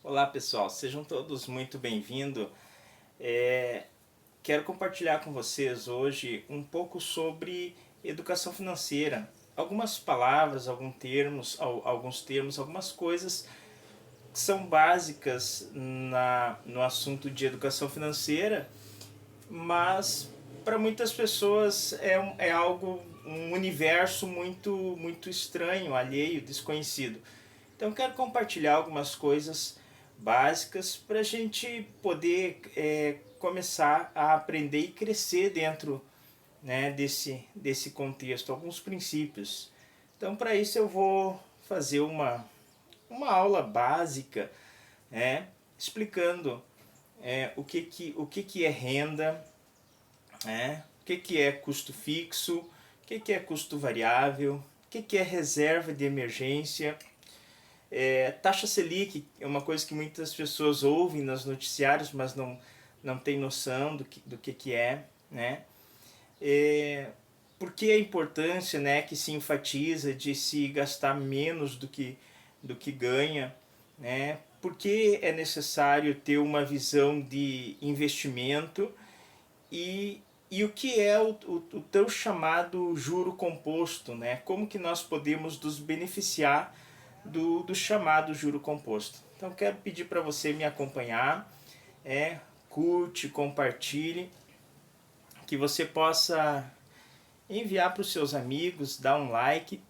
Olá pessoal, sejam todos muito bem-vindos. Quero compartilhar com vocês hoje um pouco sobre educação financeira. Algumas palavras, alguns termos, algumas coisas que são básicas no assunto de educação financeira, mas para muitas pessoas é algo, um universo muito estranho, alheio, desconhecido. Então quero compartilhar algumas coisas básicas para a gente poder começar a aprender e crescer dentro, né, desse contexto, alguns princípios. Então para isso eu vou fazer uma aula básica, explicando o que é renda, o que é custo fixo, o que é custo variável, o que é reserva de emergência. Taxa Selic é uma coisa que muitas pessoas ouvem nos noticiários, mas não tem noção do que é, né? Por que a importância, né, que se enfatiza de se gastar menos do que ganha, né? Por que é necessário ter uma visão de investimento e o que é o tão chamado juro composto, né? Como que nós podemos nos beneficiar do chamado juro composto. Então quero pedir para você me acompanhar, curte, compartilhe, que você possa enviar para os seus amigos, dar um like,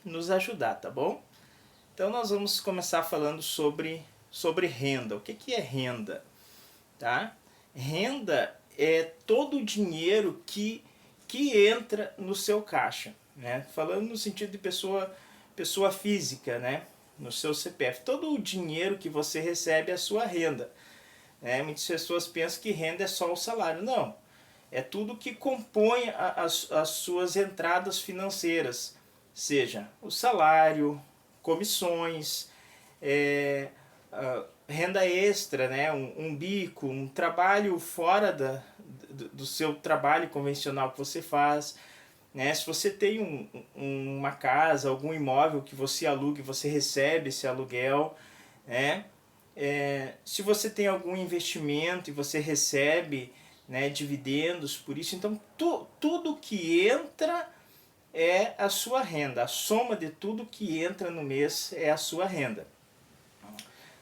nos ajudar, tá bom? Então nós vamos começar falando sobre renda. O que é renda? Tá? Renda é todo o dinheiro que entra no seu caixa, né? Falando no sentido de pessoa física, né? No seu CPF. Todo o dinheiro que você recebe é a sua renda. Muitas pessoas pensam que renda é só o salário. Não. É tudo que compõe as suas entradas financeiras. Seja o salário, comissões, renda extra, né? Um bico, um trabalho fora do seu trabalho convencional que você faz. Né? Se você tem uma casa, algum imóvel que você alugue, você recebe esse aluguel. Né? Se você tem algum investimento e você recebe, né, dividendos por isso, então tudo que entra é a sua renda. A soma de tudo que entra no mês é a sua renda.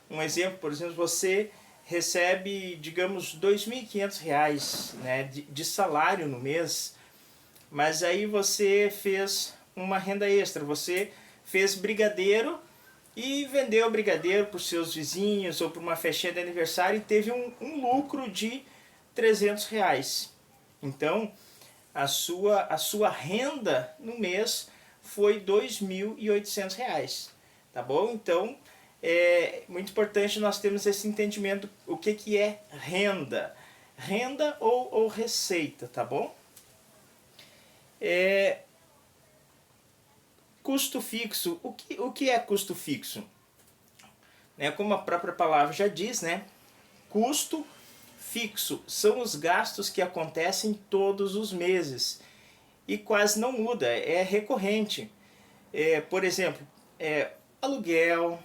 Um exemplo, por exemplo, você recebe, digamos, R$ 2.500, né, de salário no mês, mas aí você fez uma renda extra, você fez brigadeiro e vendeu o brigadeiro para os seus vizinhos ou para uma festinha de aniversário e teve um lucro de R$ 300. Então, a sua renda no mês foi R$ 2.800. Tá bom? Então, é muito importante nós termos esse entendimento o que é renda. Renda ou receita, tá bom? Custo fixo. O que é custo fixo? Como a própria palavra já diz, né? Custo fixo são os gastos que acontecem todos os meses e quase não muda, é recorrente. Por exemplo, aluguel,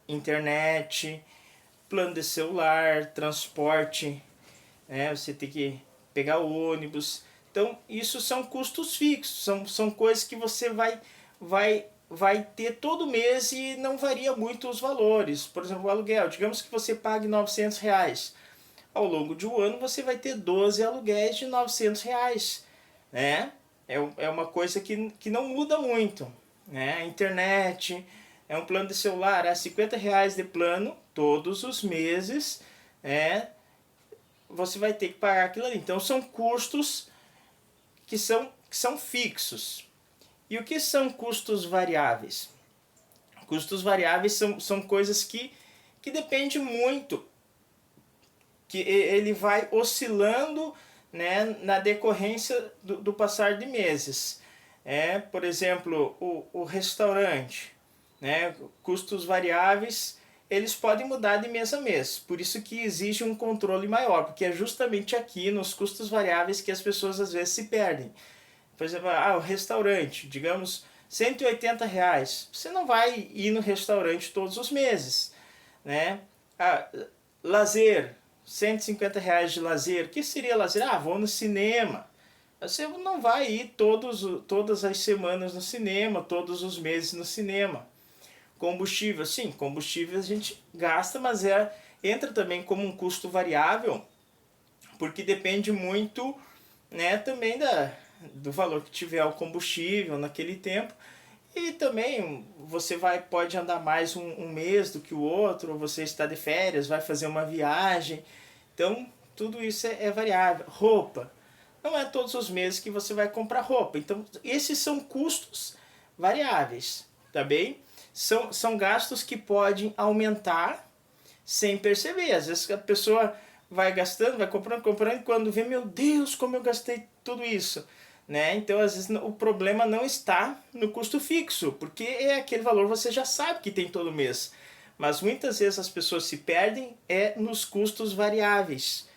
internet, plano de celular, transporte, né? Você tem que pegar o ônibus. Então, isso são custos fixos, são coisas que você vai ter todo mês e não varia muito os valores. Por exemplo, o aluguel, digamos que você pague R$ 900. Ao longo de um ano você vai ter 12 aluguéis de R$ 900. Né? É uma coisa que não muda muito. Né? A internet, é um plano de celular, é R$ 50 de plano todos os meses. Você vai ter que pagar aquilo ali. Então são custos que são fixos. E o que são custos variáveis? Custos variáveis são coisas que dependem muito, que ele vai oscilando, né, na decorrência do passar de meses. Por exemplo, o restaurante, né, custos variáveis, eles podem mudar de mês a mês, por isso que exige um controle maior, porque é justamente aqui nos custos variáveis que as pessoas às vezes se perdem. Por exemplo, o restaurante, digamos, R$ 180. Você não vai ir no restaurante todos os meses, né? Ah, lazer, R$ 150 de lazer. O que seria lazer? Ah, vou no cinema. Você não vai ir todas as semanas no cinema, todos os meses no cinema. Combustível, sim, combustível a gente gasta, mas entra também como um custo variável, porque depende muito, né, também do valor que tiver o combustível naquele tempo. E também você pode andar mais um mês do que o outro, ou você está de férias, vai fazer uma viagem. Então, tudo isso é variável. Roupa. Não é todos os meses que você vai comprar roupa. Então, esses são custos variáveis, tá bem? São gastos que podem aumentar sem perceber. Às vezes a pessoa vai gastando, vai comprando, e quando vê, meu Deus, como eu gastei tudo isso. Né? Então, às vezes, o problema não está no custo fixo, porque é aquele valor que você já sabe que tem todo mês. Mas muitas vezes as pessoas se perdem nos custos variáveis.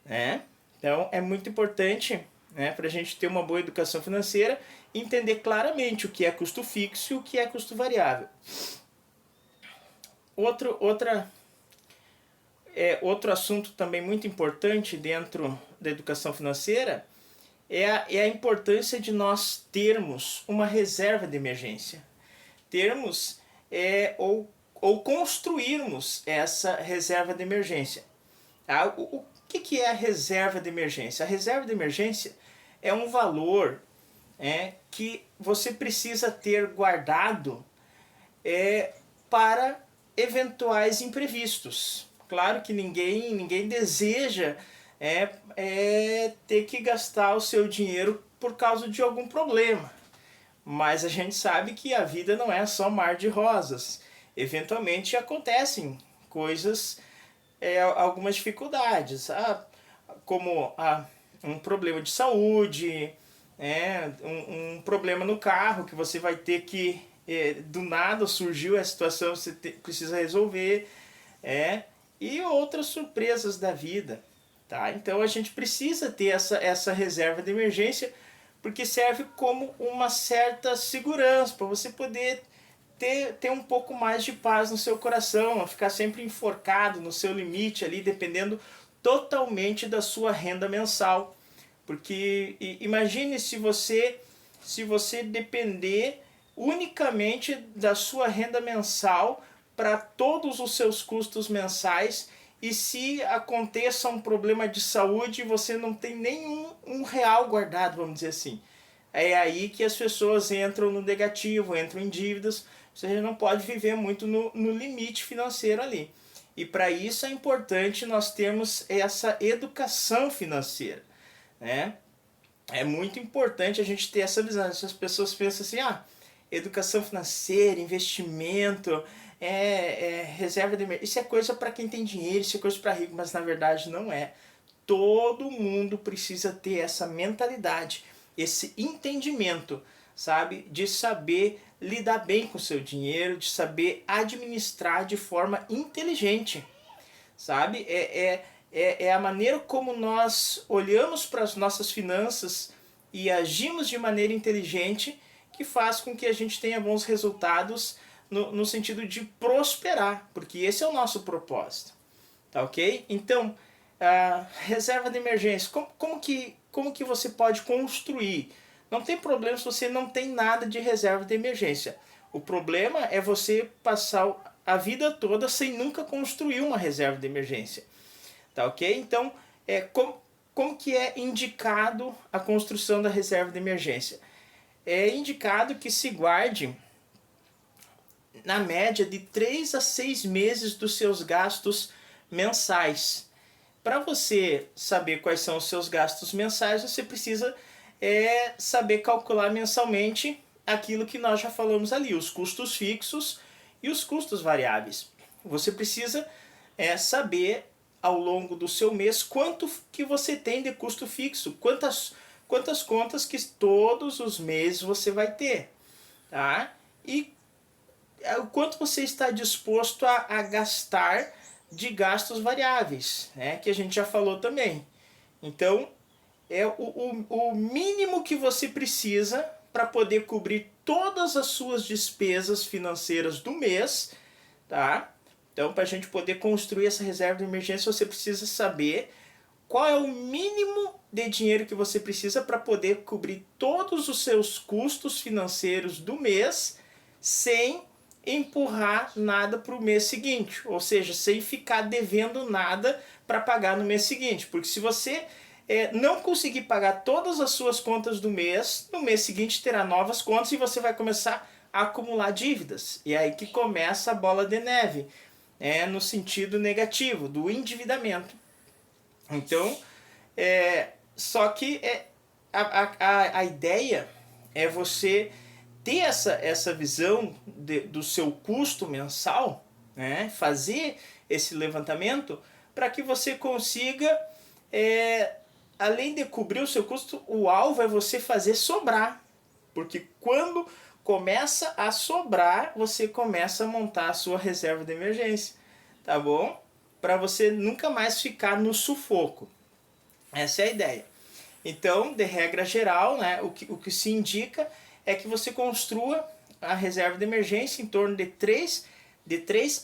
Né? Então, é muito importante, né, para a gente ter uma boa educação financeira, entender claramente o que é custo fixo e o que é custo variável. Outro assunto também muito importante dentro da educação financeira é a importância de nós termos uma reserva de emergência. Termos ou construirmos essa reserva de emergência. Tá? O que é a reserva de emergência? A reserva de emergência é um valor que você precisa ter guardado para eventuais imprevistos. Claro que ninguém deseja ter que gastar o seu dinheiro por causa de algum problema. Mas a gente sabe que a vida não é só mar de rosas. Eventualmente acontecem coisas, algumas dificuldades, como um problema de saúde, um problema no carro que você vai ter que, do nada surgiu a situação, você precisa resolver, e outras surpresas da vida. Tá? Então a gente precisa ter essa reserva de emergência, porque serve como uma certa segurança para você poder ter um pouco mais de paz no seu coração, não ficar sempre enforcado no seu limite ali, dependendo totalmente da sua renda mensal. Porque imagine se você depender unicamente da sua renda mensal para todos os seus custos mensais, e se aconteça um problema de saúde você não tem nenhum real guardado, vamos dizer assim. É aí que as pessoas entram no negativo, entram em dívidas, você não pode viver muito no limite financeiro ali. E para isso é importante nós termos essa educação financeira. Né? É muito importante a gente ter essa visão. As pessoas pensam assim, educação financeira, investimento, reserva de emergência, isso é coisa para quem tem dinheiro, isso é coisa para rico, mas na verdade não é. Todo mundo precisa ter essa mentalidade, esse entendimento, sabe, de saber lidar bem com o seu dinheiro, de saber administrar de forma inteligente, sabe? É a maneira como nós olhamos para as nossas finanças e agimos de maneira inteligente que faz com que a gente tenha bons resultados no sentido de prosperar, porque esse é o nosso propósito, tá ok? Então, a reserva de emergência, como que você pode construir? Não tem problema se você não tem nada de reserva de emergência. O problema é você passar a vida toda sem nunca construir uma reserva de emergência. Tá ok? Então, como que é indicado a construção da reserva de emergência? É indicado que se guarde na média de 3 a 6 meses dos seus gastos mensais. Para você saber quais são os seus gastos mensais, você precisa saber calcular mensalmente aquilo que nós já falamos ali, os custos fixos e os custos variáveis. Você precisa saber ao longo do seu mês quanto que você tem de custo fixo, quantas contas que todos os meses você vai ter, tá? E o quanto você está disposto a gastar de gastos variáveis, né? Que a gente já falou também. Então, é o mínimo que você precisa para poder cobrir todas as suas despesas financeiras do mês, tá? Então, para a gente poder construir essa reserva de emergência, você precisa saber qual é o mínimo de dinheiro que você precisa para poder cobrir todos os seus custos financeiros do mês sem empurrar nada para o mês seguinte, ou seja, sem ficar devendo nada para pagar no mês seguinte, porque se você não conseguir pagar todas as suas contas do mês, no mês seguinte terá novas contas e você vai começar a acumular dívidas, e é aí que começa a bola de neve, no sentido negativo, do endividamento. Então, só que a ideia é você ter essa visão do seu custo mensal, né? Fazer esse levantamento para que você consiga, além de cobrir o seu custo, o alvo é você fazer sobrar. Porque quando começa a sobrar, você começa a montar a sua reserva de emergência, tá bom? Para você nunca mais ficar no sufoco. Essa é a ideia. Então, de regra geral, né, o que se indica é que você construa a reserva de emergência em torno de 3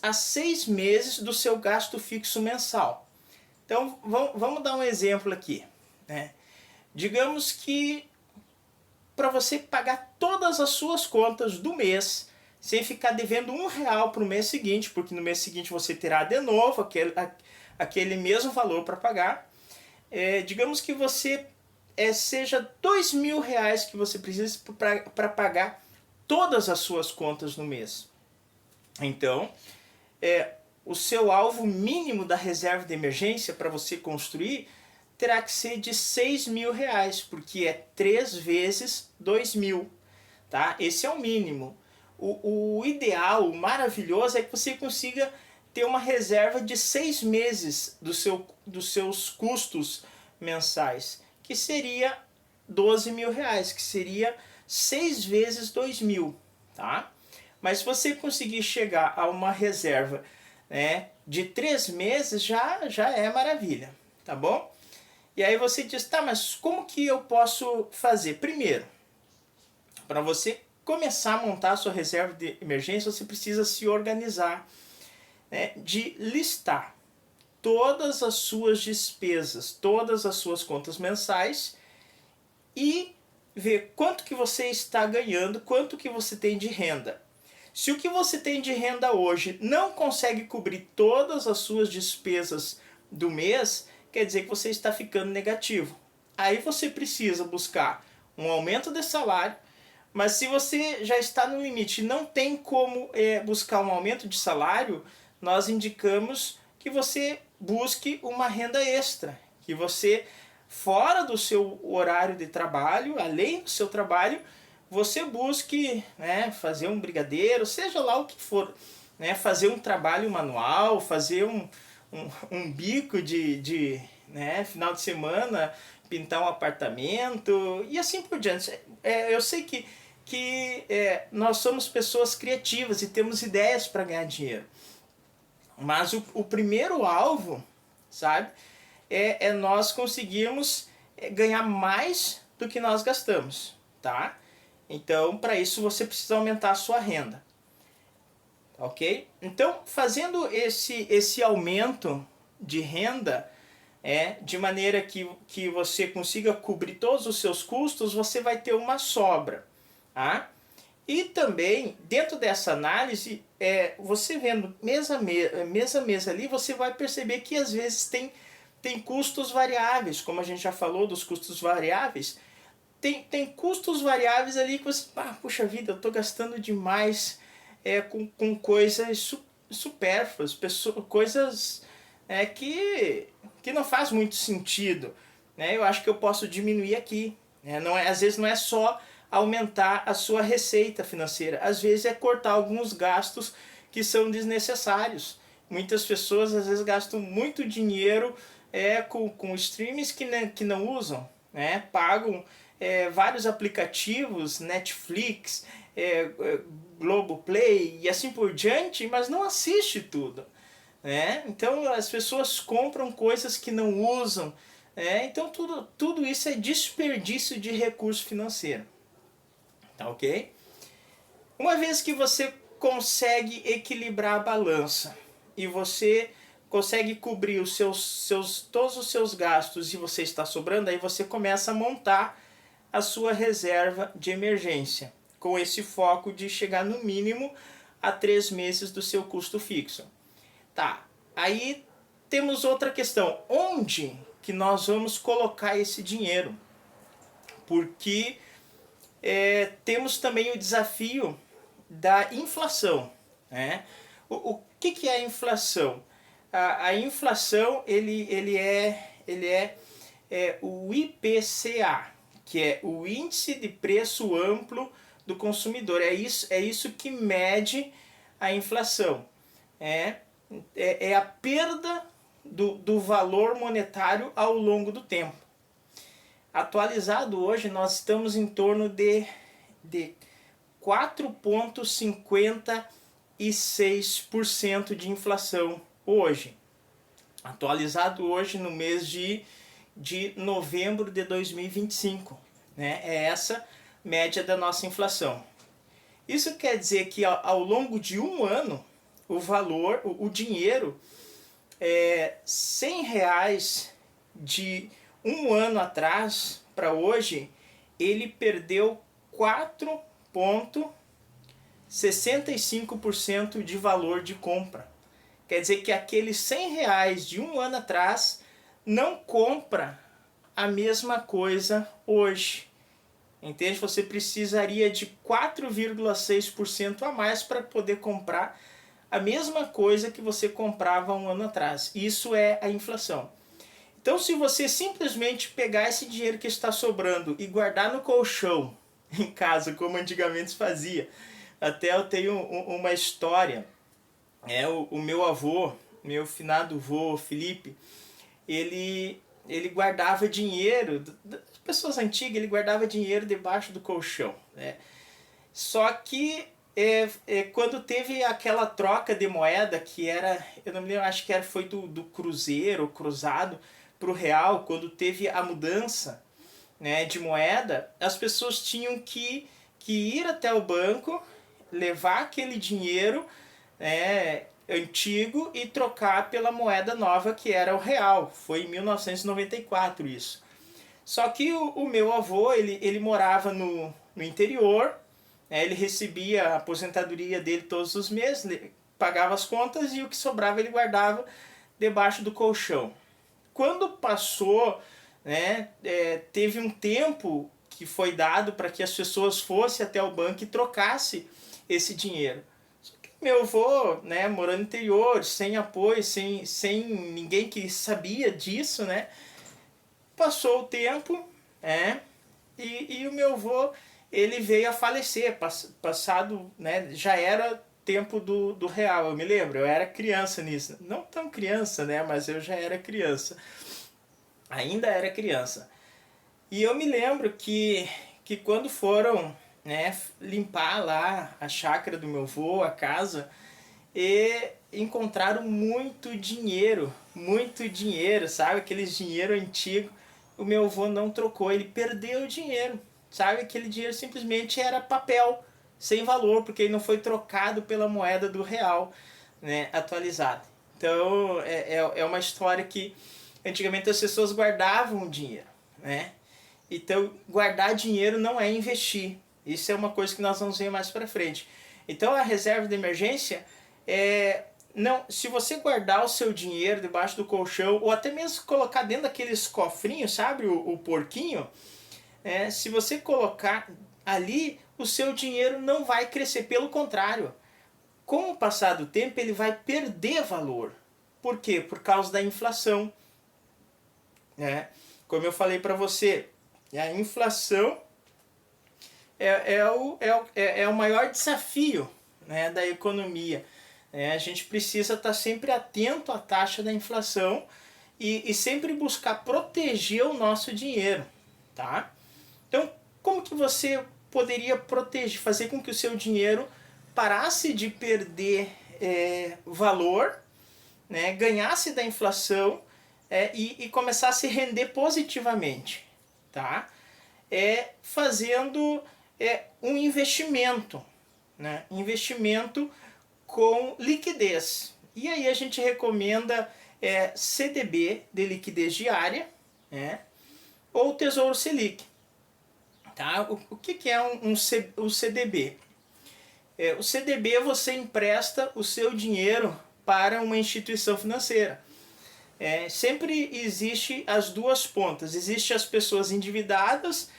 a 6 meses do seu gasto fixo mensal. Então, vamos dar um exemplo aqui, né? Digamos que para você pagar todas as suas contas do mês, sem ficar devendo R$1 para o mês seguinte, porque no mês seguinte você terá de novo aquele mesmo valor para pagar. Digamos que você seja R$2.000 que você precisa para pagar todas as suas contas no mês. Então, o seu alvo mínimo da reserva de emergência para você construir terá que ser de R$6.000, porque é 3 vezes 2.000, tá? Esse é o mínimo. O ideal, o maravilhoso é que você consiga ter uma reserva de 6 meses dos seus custos mensais, que seria R$12.000, que seria 6 vezes 2.000, tá? Mas se você conseguir chegar a uma reserva, né, de 3 meses, já é maravilha, tá bom? E aí você diz, tá, mas como que eu posso fazer? Primeiro, para você começar a montar a sua reserva de emergência, você precisa se organizar, né, de listar todas as suas despesas, todas as suas contas mensais e ver quanto que você está ganhando, quanto que você tem de renda. Se o que você tem de renda hoje não consegue cobrir todas as suas despesas do mês, quer dizer que você está ficando negativo. Aí você precisa buscar um aumento de salário, mas se você já está no limite e não tem como buscar um aumento de salário, nós indicamos que você busque uma renda extra, que você, fora do seu horário de trabalho, além do seu trabalho, você busque, né, fazer um brigadeiro, seja lá o que for, né, fazer um trabalho manual, fazer um bico de final de semana, pintar um apartamento e assim por diante. Eu sei que nós somos pessoas criativas e temos ideias para ganhar dinheiro. Mas o primeiro alvo, sabe, é nós conseguirmos ganhar mais do que nós gastamos, tá? Então, para isso você precisa aumentar a sua renda, ok? Então, fazendo esse aumento de renda, de maneira que você consiga cobrir todos os seus custos, você vai ter uma sobra, tá? E também, dentro dessa análise, você vendo mês a mês ali, você vai perceber que às vezes tem custos variáveis, como a gente já falou dos custos variáveis. Tem custos variáveis ali que você, puxa vida, eu estou gastando demais com coisas supérfluas, coisas que não faz muito sentido, né? Eu acho que eu posso diminuir aqui, né? Às vezes não é só aumentar a sua receita financeira, às vezes é cortar alguns gastos que são desnecessários. Muitas pessoas às vezes gastam muito dinheiro com streams que não usam, né? Pagam vários aplicativos, Netflix, Globoplay e assim por diante, mas não assiste tudo, né? Então as pessoas compram coisas que não usam, então tudo isso é desperdício de recurso financeiro, tá ok? Uma vez que você consegue equilibrar a balança e você consegue cobrir todos os seus gastos e você está sobrando, aí você começa a montar a sua reserva de emergência, com esse foco de chegar no mínimo a 3 meses do seu custo fixo. Tá, aí temos outra questão, onde que nós vamos colocar esse dinheiro? Porque temos também o desafio da inflação, né? O que é a inflação? A inflação ele é o IPCA, que é o Índice de Preço Amplo do Consumidor. É isso que mede a inflação. É a perda do valor monetário ao longo do tempo. Atualizado hoje, nós estamos em torno de 4,56% de inflação hoje. Atualizado hoje no mês de novembro de 2025. Né? É essa média da nossa inflação. Isso quer dizer que ao longo de um ano, o valor, o dinheiro, R$100 de um ano atrás para hoje, ele perdeu 4,65% de valor de compra. Quer dizer que aqueles R$100 de um ano atrás não compra a mesma coisa hoje. Entende? Você precisaria de 4,6% a mais para poder comprar a mesma coisa que você comprava um ano atrás. Isso é a inflação. Então, se você simplesmente pegar esse dinheiro que está sobrando e guardar no colchão em casa, como antigamente se fazia, até eu tenho uma história, o meu avô, meu finado avô Felipe, ele guardava dinheiro, das pessoas antigas, ele guardava dinheiro debaixo do colchão, né? Só que quando teve aquela troca de moeda, que era, eu não me lembro, acho que foi do cruzeiro, cruzado, para o real, quando teve a mudança, né, de moeda, as pessoas tinham que ir até o banco, levar aquele dinheiro antigo e trocar pela moeda nova, que era o real. Foi em 1994 isso. Só que o meu avô, ele morava no interior, né, ele recebia a aposentadoria dele todos os meses, pagava as contas e o que sobrava ele guardava debaixo do colchão. Quando passou, né, teve um tempo que foi dado para que as pessoas fossem até o banco e trocassem esse dinheiro. Só que meu avô, né, morando no interior, sem apoio, sem ninguém que sabia disso, né, passou o tempo, e o meu avô, ele veio a falecer, passado, né, já era tempo do real, eu me lembro, eu era criança nisso, não tão criança, né, mas eu já era criança, ainda era criança, e eu me lembro que quando foram, né, limpar lá a chácara do meu avô, a casa, e encontraram muito dinheiro, sabe, aqueles dinheiro antigo, o meu avô não trocou, ele perdeu o dinheiro, sabe, aquele dinheiro simplesmente era papel, sem valor, porque ele não foi trocado pela moeda do real, né, atualizada. Então é uma história que antigamente as pessoas guardavam dinheiro, né? Então guardar dinheiro não é investir. Isso é uma coisa que nós vamos ver mais para frente. Então a reserva de emergência não, se você guardar o seu dinheiro debaixo do colchão ou até mesmo colocar dentro daqueles cofrinhos, sabe, o porquinho, se você colocar ali, o seu dinheiro não vai crescer, pelo contrário, com o passar do tempo ele vai perder valor. Por quê? Por causa da inflação, né? Como eu falei para você, a inflação é o maior desafio, né, da economia. A gente precisa estar sempre atento à taxa da inflação e sempre buscar proteger o nosso dinheiro, tá? Então, como que você poderia proteger, fazer com que o seu dinheiro parasse de perder valor, né, ganhasse da inflação e começasse a render positivamente, tá? Fazendo um investimento, né? Investimento com liquidez. E aí a gente recomenda CDB de liquidez diária, né? Ou Tesouro Selic. Tá? O que é o CDB? O CDB você empresta o seu dinheiro para uma instituição financeira. Sempre existe as duas pontas. Existem as pessoas endividadas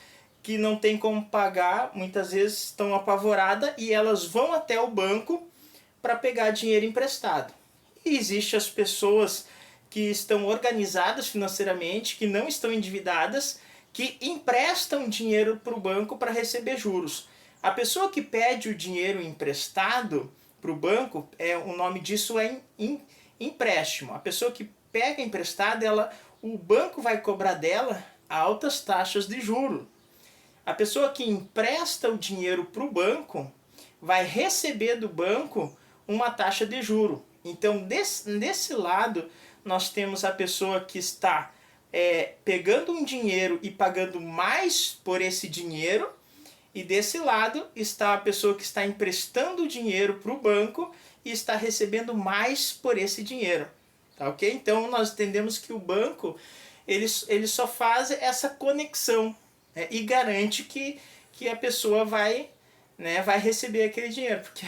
que não tem como pagar, muitas vezes estão apavoradas e elas vão até o banco para pegar dinheiro emprestado. E existem as pessoas que estão organizadas financeiramente, que não estão endividadas, que emprestam dinheiro para o banco para receber juros. A pessoa que pede o dinheiro emprestado para o banco, o nome disso é empréstimo. A pessoa que pega emprestado, o banco vai cobrar dela altas taxas de juros. A pessoa que empresta o dinheiro para o banco vai receber do banco uma taxa de juro. Então, desse lado, nós temos a pessoa que está pegando um dinheiro e pagando mais por esse dinheiro, e desse lado está a pessoa que está emprestando o dinheiro para o banco e está recebendo mais por esse dinheiro. Tá, ok? Então, nós entendemos que o banco ele só faz essa conexão, e garante que a pessoa vai receber aquele dinheiro. Porque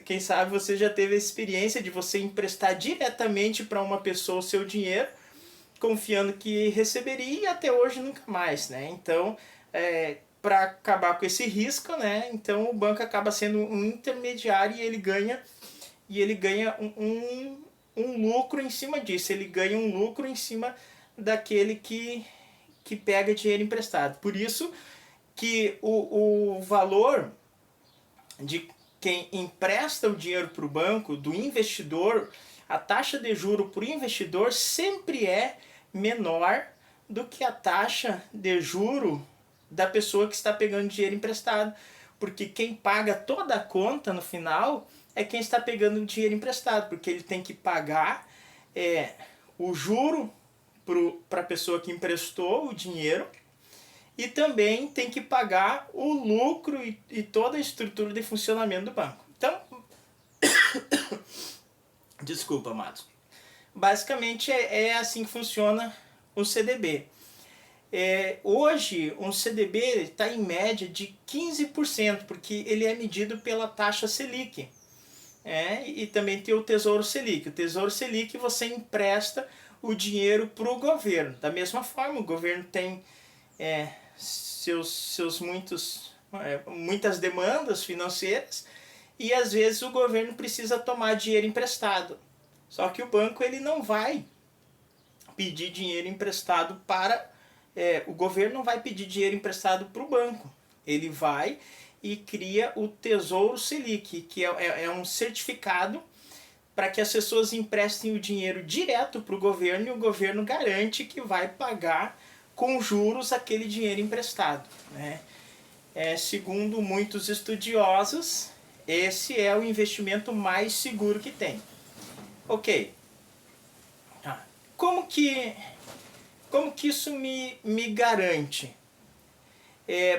quem sabe você já teve a experiência de você emprestar diretamente para uma pessoa o seu dinheiro, confiando que receberia, e até hoje nunca mais, né? Então, para acabar com esse risco, né? Então o banco acaba sendo um intermediário, e ele ganha um lucro em cima disso. Ele ganha um lucro em cima daquele que pega dinheiro emprestado. Por isso que o valor de quem empresta o dinheiro para o banco, do investidor, a taxa de juro para o investidor sempre é menor do que a taxa de juro da pessoa que está pegando dinheiro emprestado. Porque quem paga toda a conta no final é quem está pegando dinheiro emprestado, porque ele tem que pagar o juro para a pessoa que emprestou o dinheiro, e também tem que pagar o lucro e toda a estrutura de funcionamento do banco. Então, desculpa, amados. Basicamente é assim que funciona o CDB. Hoje, um CDB está em média de 15%, porque ele é medido pela taxa Selic. E também tem o Tesouro Selic. O Tesouro Selic você empresta o dinheiro para o governo. Da mesma forma, o governo tem muitas demandas financeiras, e às vezes o governo precisa tomar dinheiro emprestado. Só que o banco ele não vai pedir dinheiro emprestado para... o governo não vai pedir dinheiro emprestado para o banco. Ele vai e cria o Tesouro Selic, que é um certificado para que as pessoas emprestem o dinheiro direto para o governo, e o governo garante que vai pagar com juros aquele dinheiro emprestado, né? Segundo muitos estudiosos, esse é o investimento mais seguro que tem. Ok. Como que isso me garante?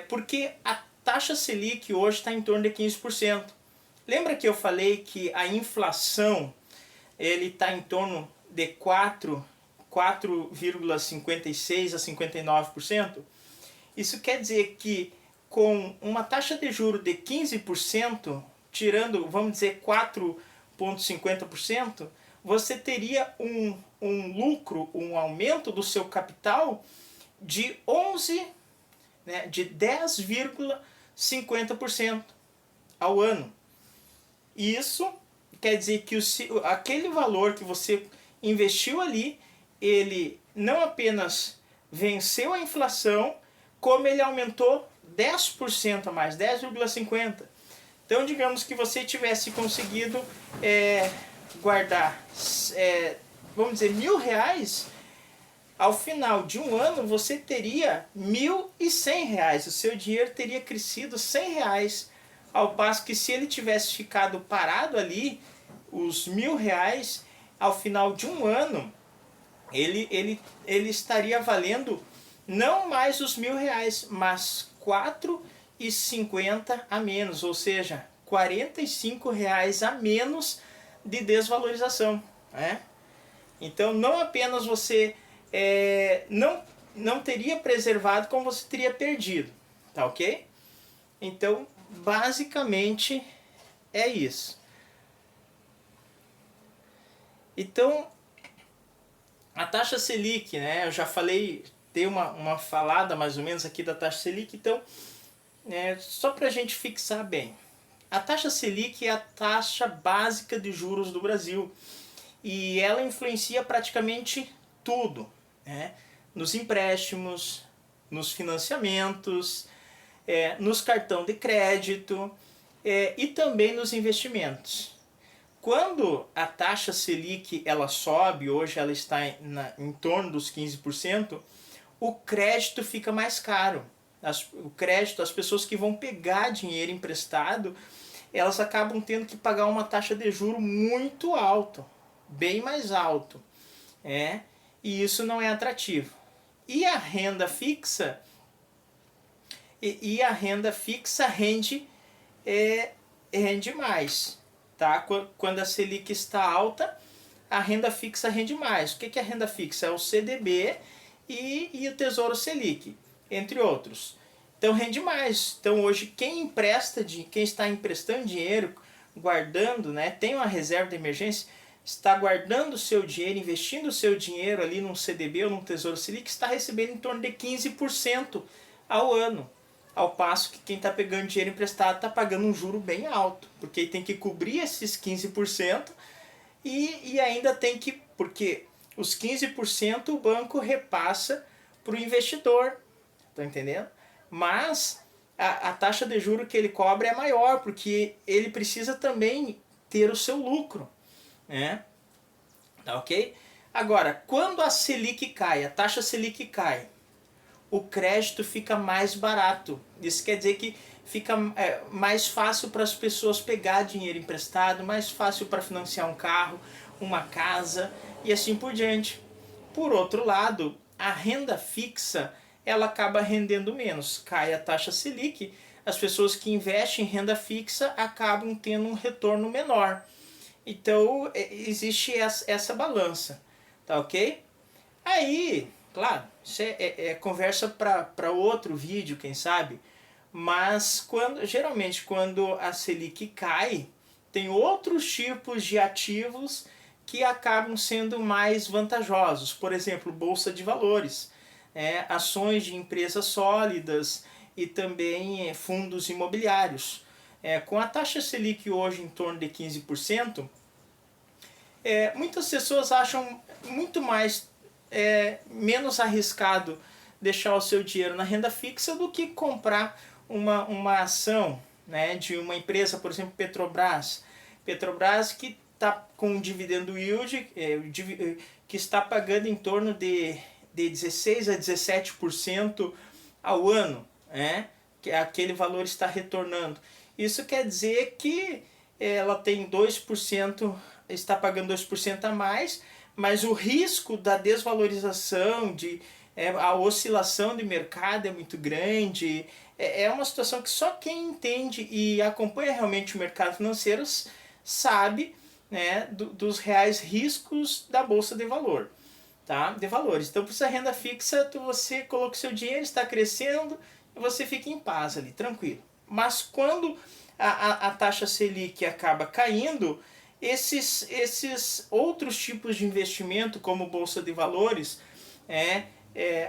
Porque a taxa Selic hoje está em torno de 15%. Lembra que eu falei que a inflação ele está em torno de 4,56% a 59%? Isso quer dizer que com uma taxa de juros de 15%, tirando, vamos dizer, 4,50%, você teria um lucro, um aumento do seu capital de 10,50% ao ano. Isso quer dizer que aquele valor que você investiu ali, ele não apenas venceu a inflação, como ele aumentou 10% a mais, 10,50%. Então, digamos que você tivesse conseguido guardar, vamos dizer, R$1.000, ao final de um ano você teria R$1.100. O seu dinheiro teria crescido R$100, ao passo que se ele tivesse ficado parado ali, os R$1.000, ao final de um ano, ele estaria valendo não mais os R$1.000, mas R$4,50 a menos, ou seja, R$45 a menos de desvalorização, né? Então não apenas você não teria preservado, como você teria perdido, tá ok? Então basicamente é isso. Então a taxa Selic, né? Eu já falei, dei uma falada mais ou menos aqui da taxa Selic, então só para a gente fixar bem. A taxa Selic é a taxa básica de juros do Brasil e ela influencia praticamente tudo, né? Nos empréstimos, nos financiamentos, nos cartões de crédito e também nos investimentos. Quando a taxa Selic ela sobe, hoje ela está em torno dos 15%, o crédito fica mais caro. O crédito, as pessoas que vão pegar dinheiro emprestado, elas acabam tendo que pagar uma taxa de juro muito alta, bem mais alto, e isso não é atrativo. E a renda fixa, rende mais, tá? Quando a Selic está alta, a renda fixa rende mais. O que é a renda fixa? É o CDB e o Tesouro Selic, entre outros. Então rende mais. Então hoje quem está emprestando dinheiro, guardando, né, tem uma reserva de emergência, está guardando o seu dinheiro, investindo o seu dinheiro ali num CDB ou num Tesouro Selic, está recebendo em torno de 15% ao ano. Ao passo que quem está pegando dinheiro emprestado está pagando um juro bem alto, porque tem que cobrir esses 15% e ainda tem que, porque os 15% o banco repassa para o investidor, tá entendendo? Mas a taxa de juro que ele cobra é maior, porque ele precisa também ter o seu lucro, né? Tá ok? Agora, quando a Selic cai, a taxa Selic cai, o crédito fica mais barato. Isso quer dizer que fica mais fácil para as pessoas pegar dinheiro emprestado, mais fácil para financiar um carro, uma casa e assim por diante. Por outro lado, a renda fixa ela acaba rendendo menos. Cai a taxa Selic, as pessoas que investem em renda fixa acabam tendo um retorno menor. Então existe essa balança, tá ok? Aí, claro, isso é conversa para outro vídeo, quem sabe, mas geralmente quando a Selic cai, tem outros tipos de ativos que acabam sendo mais vantajosos. Por exemplo, bolsa de valores, ações de empresas sólidas e também fundos imobiliários. Com a taxa Selic hoje em torno de 15%, muitas pessoas acham muito menos arriscado deixar o seu dinheiro na renda fixa do que comprar uma ação, né, de uma empresa, por exemplo, Petrobras. Petrobras que está com um dividendo yield que está pagando em torno de 16 a 17% ao ano, né, que aquele valor está retornando. Isso quer dizer que ela tem 2%, está pagando 2% a mais, mas o risco da desvalorização, a oscilação de mercado é muito grande. É uma situação que só quem entende e acompanha realmente o mercado financeiro sabe, né, dos reais riscos da bolsa de valor, tá? De valores. Então, para essa renda fixa, você coloca o seu dinheiro, está crescendo e você fica em paz ali, tranquilo. Mas quando a taxa Selic acaba caindo, esses outros tipos de investimento, como bolsa de valores,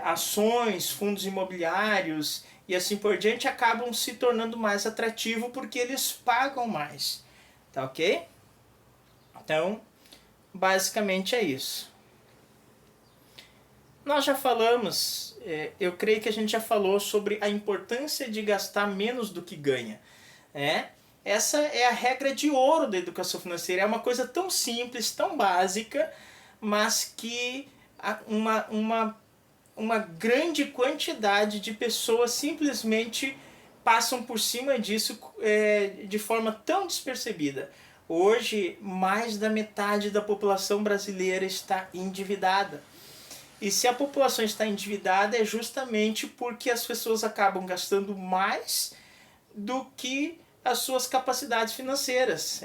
ações, fundos imobiliários e assim por diante, acabam se tornando mais atrativos porque eles pagam mais, tá ok? Então, basicamente é isso. Nós já falamos, eu creio que a gente já falou sobre a importância de gastar menos do que ganha, Essa é a regra de ouro da educação financeira. É uma coisa tão simples, tão básica, mas que uma grande quantidade de pessoas simplesmente passam por cima disso de forma tão despercebida. Hoje, mais da metade da população brasileira está endividada. E se a população está endividada é justamente porque as pessoas acabam gastando mais do que as suas capacidades financeiras.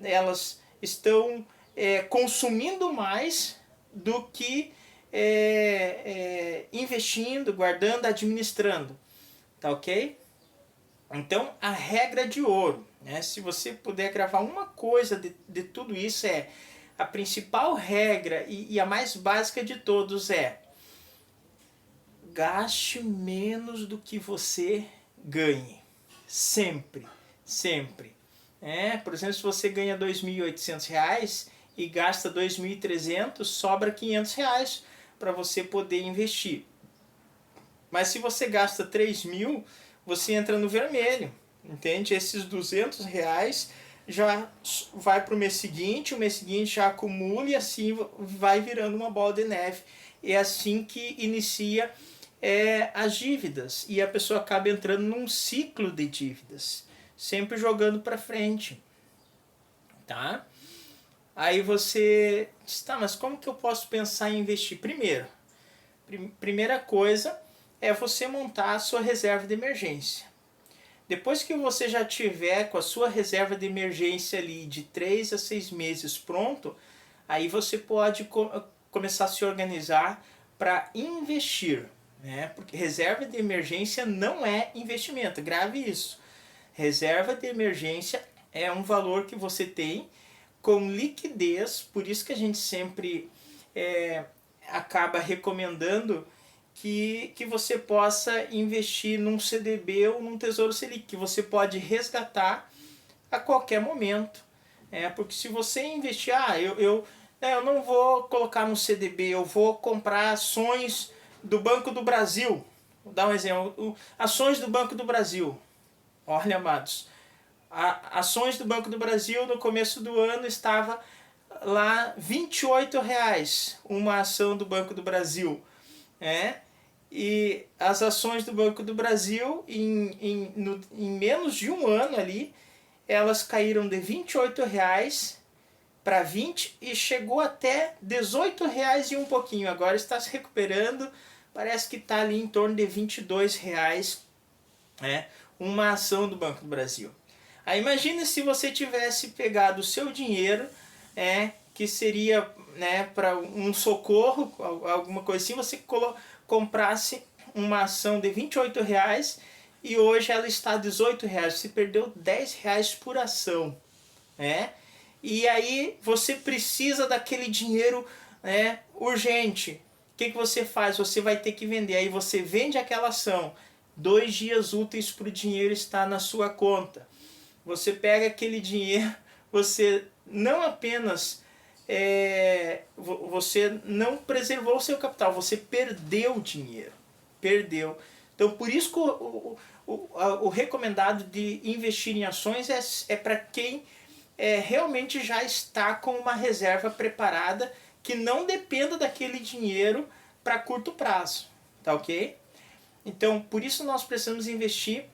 Elas estão consumindo mais do que investindo, guardando, administrando. Tá ok? Então, a regra de ouro, né? Se você puder gravar uma coisa de tudo isso, a principal regra e a mais básica de todos é: gaste menos do que você ganhe. Sempre, sempre. Por exemplo, se você ganha R$ 2.800 e gasta R$ 2.300, sobra R$ 500 para você poder investir. Mas se você gasta 3.000, você entra no vermelho, entende? Esses R$ 200 já vai para o mês seguinte já acumula e assim vai virando uma bola de neve. É assim que inicia as dívidas e a pessoa acaba entrando num ciclo de dívidas, sempre jogando para frente, tá? Aí você diz, tá, mas como que eu posso pensar em investir? Primeira coisa é você montar a sua reserva de emergência. Depois que você já tiver com a sua reserva de emergência ali de 3 a 6 meses pronto, aí você pode começar a se organizar para investir, né? Porque reserva de emergência não é investimento, grave isso. Reserva de emergência é um valor que você tem com liquidez, por isso que a gente sempre acaba recomendando que você possa investir num CDB ou num Tesouro Selic, que você pode resgatar a qualquer momento. Porque se você investir, eu não vou colocar no CDB, eu vou comprar ações do Banco do Brasil. Vou dar um exemplo, ações do Banco do Brasil. Olha, amados, ações do Banco do Brasil no começo do ano estava lá R$ 28 uma ação do Banco do Brasil. E as ações do Banco do Brasil em menos de um ano ali, elas caíram de R$ 28 para 20 e chegou até R$ 18 e um pouquinho. Agora está se recuperando, parece que está ali em torno de R$ 22 uma ação do Banco do Brasil. Aí imagine se você tivesse pegado o seu dinheiro, que seria para um socorro, alguma coisa assim, você comprasse uma ação de R$ 28 e hoje ela está a R$ 18, você perdeu R$ 10 por ação. E aí você precisa daquele dinheiro urgente. O que você faz? Você vai ter que vender. Aí você vende aquela ação. 2 dias úteis para o dinheiro estar na sua conta. Você pega aquele dinheiro, você não apenas você não preservou o seu capital, você perdeu o dinheiro. Perdeu. Então por isso que o recomendado de investir em ações é para quem realmente já está com uma reserva preparada que não dependa daquele dinheiro para curto prazo. Tá ok? Então por isso nós precisamos investir,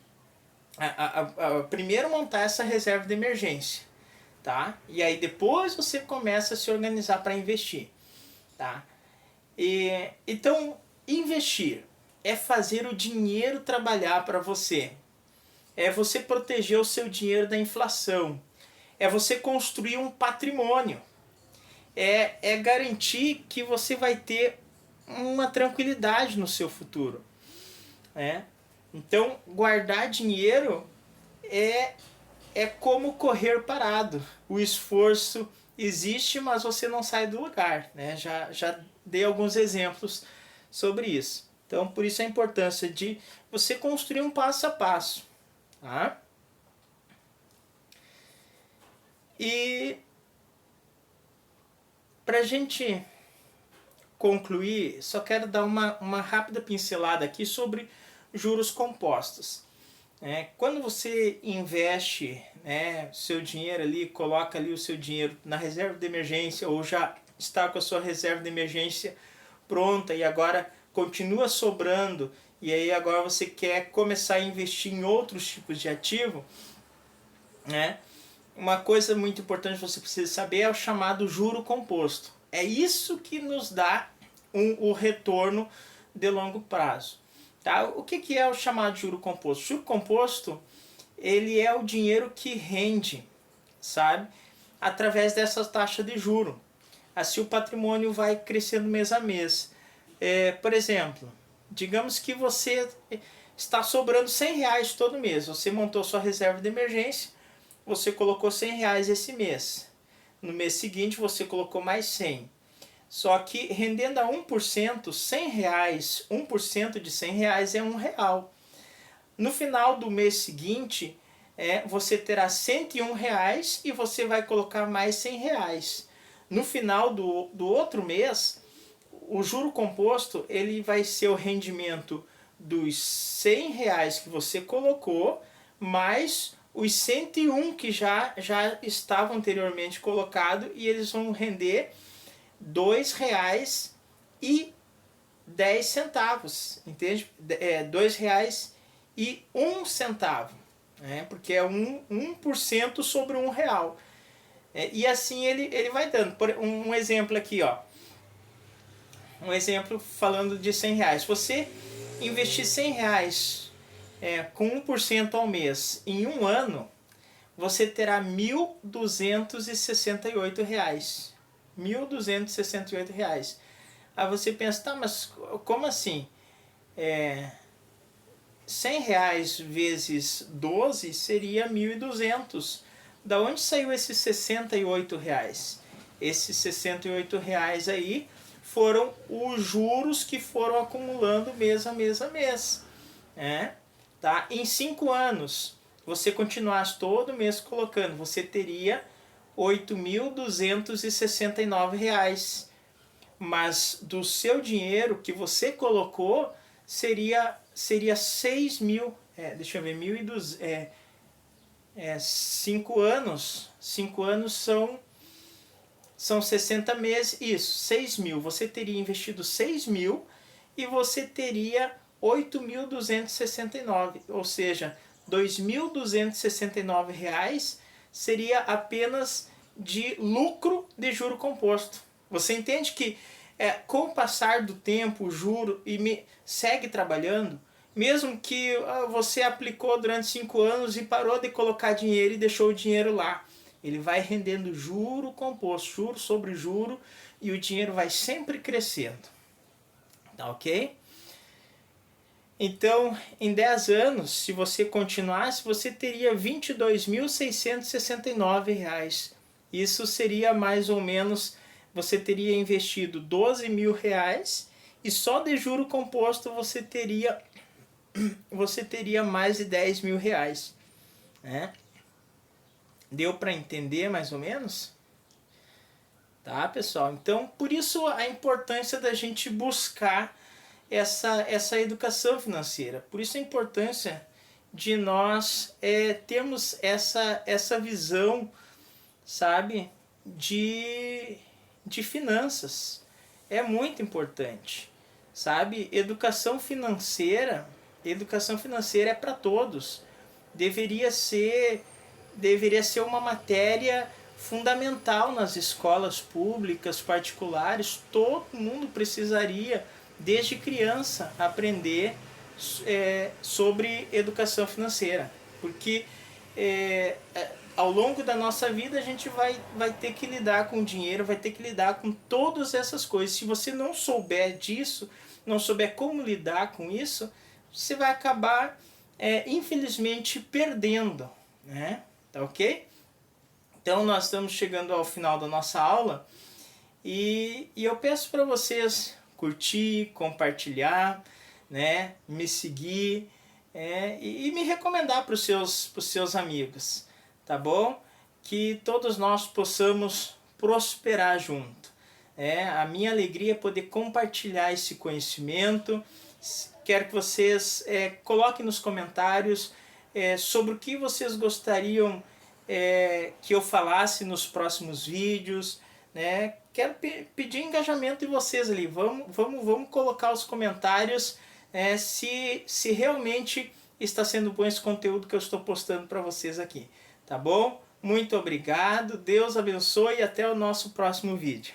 primeiro montar essa reserva de emergência. Tá? E aí depois você começa a se organizar para investir. Tá? Então investir é fazer o dinheiro trabalhar para você. É você proteger o seu dinheiro da inflação. É você construir um patrimônio. É garantir que você vai ter uma tranquilidade no seu futuro. Então guardar dinheiro é como correr parado. O esforço existe, mas você não sai do lugar. Já dei alguns exemplos sobre isso. Então, por isso a importância de você construir um passo a passo. Tá? E para a gente concluir, só quero dar uma rápida pincelada aqui sobre juros compostos. Quando você investe seu dinheiro ali, coloca ali o seu dinheiro na reserva de emergência ou já está com a sua reserva de emergência pronta e agora continua sobrando e aí agora você quer começar a investir em outros tipos de ativo, uma coisa muito importante que você precisa saber é o chamado juro composto. É isso que nos dá o retorno de longo prazo. Tá? O que é o chamado juro composto? O juro composto, ele é o dinheiro que rende, sabe? através dessa taxa de juro. Assim o patrimônio vai crescendo mês a mês. Por exemplo, digamos que você está sobrando R$100 todo mês. Você montou sua reserva de emergência, você colocou R$100 esse mês. No mês seguinte você colocou mais 100. Só que rendendo a 1%, R$100, 1% de R$100 é R$1. No final do mês seguinte, você terá R$101 e você vai colocar mais R$100. No final do outro mês, o juro composto ele vai ser o rendimento dos R$100 que você colocou, mais os 101 que já estavam anteriormente colocados, e eles vão render R$2,10, entende? R$2,01, porque é 1% sobre R$1. E assim ele vai dando. Um exemplo aqui, ó. Um exemplo falando de R$100. Se você investir R$100 com 1% ao mês em um ano, você terá R$1.268. R$1.268. Aí você pensa, tá, mas como assim? R$100 vezes 12 seria 1.200. Da onde saiu esses R$68? Esses R$68 aí foram os juros que foram acumulando mês a mês a mês. Tá? Em 5 anos, você continuasse todo mês colocando, você teria R$8.269. Mas do seu dinheiro que você colocou, seria 6 mil. Deixa eu ver, 1.200. 5 anos. 5 anos são 60 meses. Isso, 6 mil. Você teria investido 6 mil e você teria 8.269. Ou seja, R$2.269 seria apenas de lucro de juro composto. Você entende que com o passar do tempo, o juro segue trabalhando, mesmo que você aplicou durante 5 anos e parou de colocar dinheiro e deixou o dinheiro lá. Ele vai rendendo juro composto, juro sobre juro, e o dinheiro vai sempre crescendo. Tá ok? Então, em 10 anos, se você continuasse, você teria R$22.669. Isso seria mais ou menos, você teria investido R$12.000 e só de juro composto você teria mais de R$10.000. Deu para entender mais ou menos? Tá, pessoal? Então, por isso a importância da gente buscar essa educação financeira. Por isso a importância de nós termos essa visão, sabe, de finanças. É muito importante, sabe? Educação financeira é para todos. Deveria ser uma matéria fundamental nas escolas públicas, particulares. Todo mundo precisaria, desde criança, aprender sobre educação financeira. Porque ao longo da nossa vida a gente vai ter que lidar com dinheiro, vai ter que lidar com todas essas coisas. Se você não souber disso, não souber como lidar com isso, você vai acabar, infelizmente, perdendo. Tá ok? Então nós estamos chegando ao final da nossa aula e eu peço para vocês curtir, compartilhar, me seguir e me recomendar para os seus amigos, tá bom? Que todos nós possamos prosperar junto. A minha alegria é poder compartilhar esse conhecimento. Quero que vocês coloquem nos comentários sobre o que vocês gostariam que eu falasse nos próximos vídeos. Quero pedir engajamento de vocês ali. Vamos colocar os comentários se realmente está sendo bom esse conteúdo que eu estou postando para vocês aqui. Tá bom? Muito obrigado, Deus abençoe e até o nosso próximo vídeo.